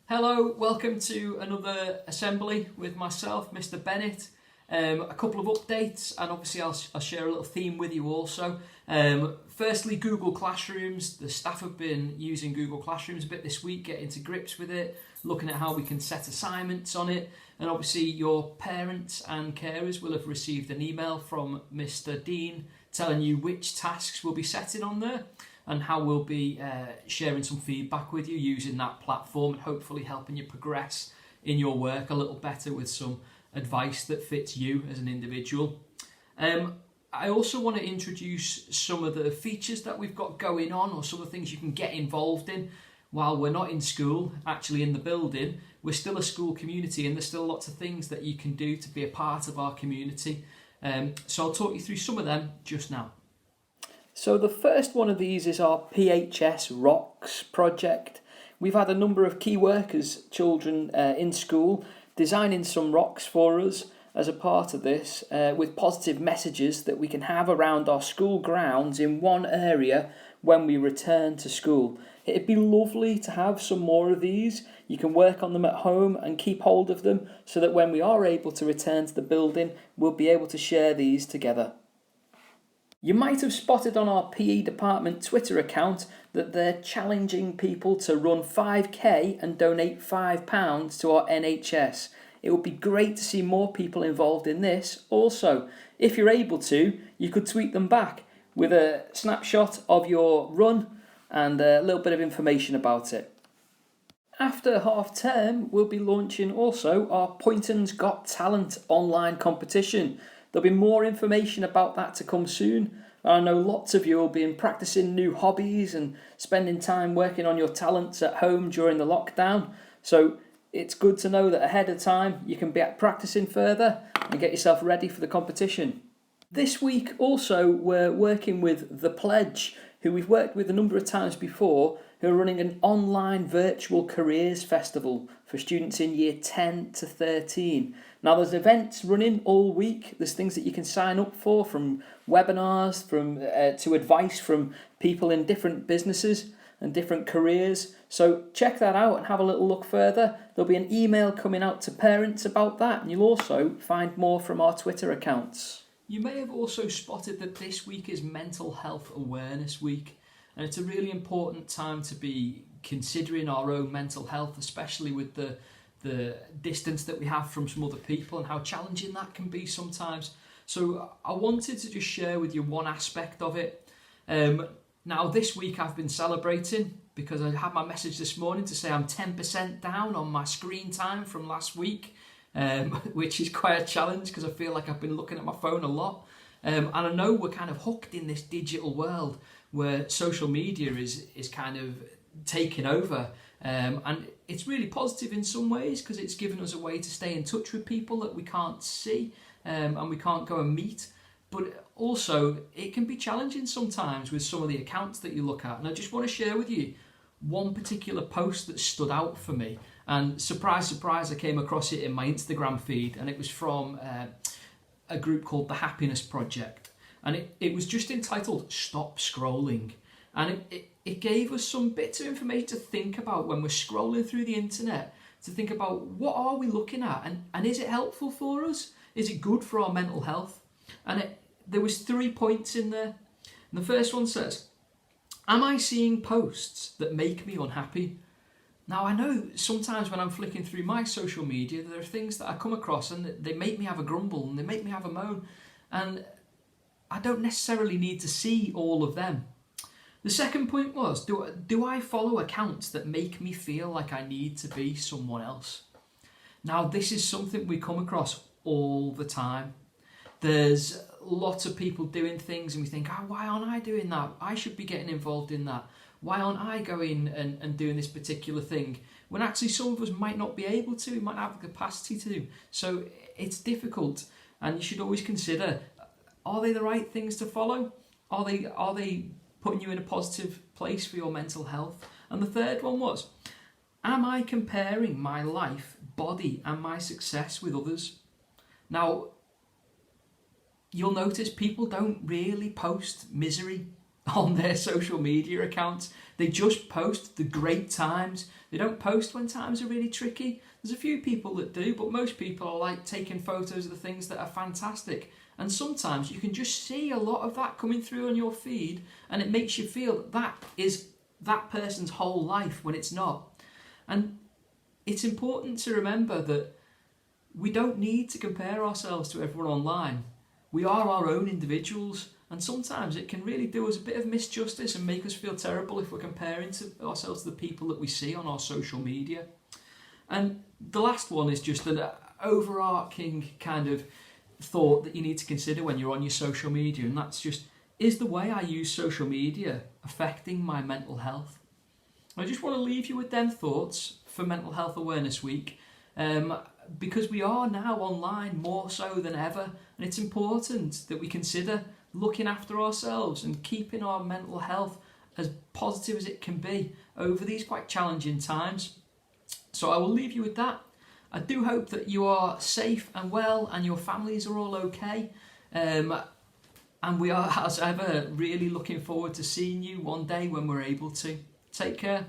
Hello, welcome to another assembly with myself, Mr. Bennett. A couple of updates, and obviously I'll share a little theme with you also. Firstly, Google Classrooms. The staff have been using Google Classrooms a bit this week, getting to grips with it, looking at how we can set assignments on it. And obviously your parents and carers will have received an email from Mr. Dean telling you which tasks will be setting on there, and how we'll be sharing some feedback with you using that platform and hopefully helping you progress in your work a little better with some advice that fits you as an individual. I also want to introduce some of the features that we've got going on, or some of the things you can get involved in while we're not in school, actually in the building. We're still a school community and there's still lots of things that you can do to be a part of our community. So I'll talk you through some of them just now. So the first one of these is our PHS Rocks project. We've had a number of key workers, children in school, designing some rocks for us as a part of this, with positive messages that we can have around our school grounds in one area when we return to school. It'd be lovely to have some more of these. You can work on them at home and keep hold of them so that when we are able to return to the building, we'll be able to share these together. You might have spotted on our PE department Twitter account that they're challenging people to run 5k and donate £5 to our NHS. It would be great to see more people involved in this. Also, if you're able to, you could tweet them back with a snapshot of your run and a little bit of information about it. After half term, we'll be launching also our Poynton's Got Talent online competition. There'll be more information about that to come soon. I know lots of you will be practicing new hobbies and spending time working on your talents at home during the lockdown. So it's good to know that ahead of time you can be practicing further and get yourself ready for the competition. This week also we're working with The Pledge, who we've worked with a number of times before, who are running an online virtual careers festival for students in year 10 to 13. Now there's events running all week. There's things that you can sign up for, from webinars, to advice from people in different businesses and different careers. So check that out and have a little look further. There'll be an email coming out to parents about that, and you'll also find more from our Twitter accounts. You may have also spotted that this week is Mental Health Awareness Week, and it's a really important time to be considering our own mental health, especially with the distance that we have from some other people and how challenging that can be sometimes. So I wanted to just share with you one aspect of it. Now this week I've been celebrating because I had my message this morning to say I'm 10% down on my screen time from last week. Which is quite a challenge because I feel like I've been looking at my phone a lot. And I know we're kind of hooked in this digital world where social media is kind of taking over. And it's really positive in some ways because it's given us a way to stay in touch with people that we can't see and we can't go and meet. But also it can be challenging sometimes with some of the accounts that you look at. And I just want to share with you one particular post that stood out for me. And surprise, surprise, I came across it in my Instagram feed, and it was from a group called The Happiness Project. And it was just entitled Stop Scrolling. And it gave us some bits of information to think about when we're scrolling through the internet, to think about what are we looking at, and is it helpful for us? Is it good for our mental health? And there was 3 points in there. And the first one says, am I seeing posts that make me unhappy? Now, I know sometimes when I'm flicking through my social media, there are things that I come across and they make me have a grumble and they make me have a moan. And I don't necessarily need to see all of them. The second point was, do I follow accounts that make me feel like I need to be someone else? Now, this is something we come across all the time. There's lots of people doing things and we think, why aren't I doing that? I should be getting involved in that. Why aren't I going and doing this particular thing? When actually some of us might not be able to, we might not have the capacity to. So it's difficult, and you should always consider, are they the right things to follow? Are they putting you in a positive place for your mental health? And the third one was, am I comparing my life, body and my success with others? Now, you'll notice people don't really post misery. on their social media accounts. They just post the great times. They don't post when times are really tricky. There's a few people that do, but most people are like taking photos of the things that are fantastic. And sometimes you can just see a lot of that coming through on your feed, and it makes you feel that that is that person's whole life when it's not. And it's important to remember that we don't need to compare ourselves to everyone online. We are our own individuals, and sometimes it can really do us a bit of misjustice and make us feel terrible if we're comparing ourselves to the people that we see on our social media. And the last one is just an overarching kind of thought that you need to consider when you're on your social media, and that's just, is the way I use social media affecting my mental health? I just want to leave you with them thoughts for Mental Health Awareness Week, because we are now online more so than ever, and it's important that we consider looking after ourselves and keeping our mental health as positive as it can be over these quite challenging times. So I will leave you with that. I do hope that you are safe and well and your families are all okay. And we are, as ever, really looking forward to seeing you one day when we're able to. Take care.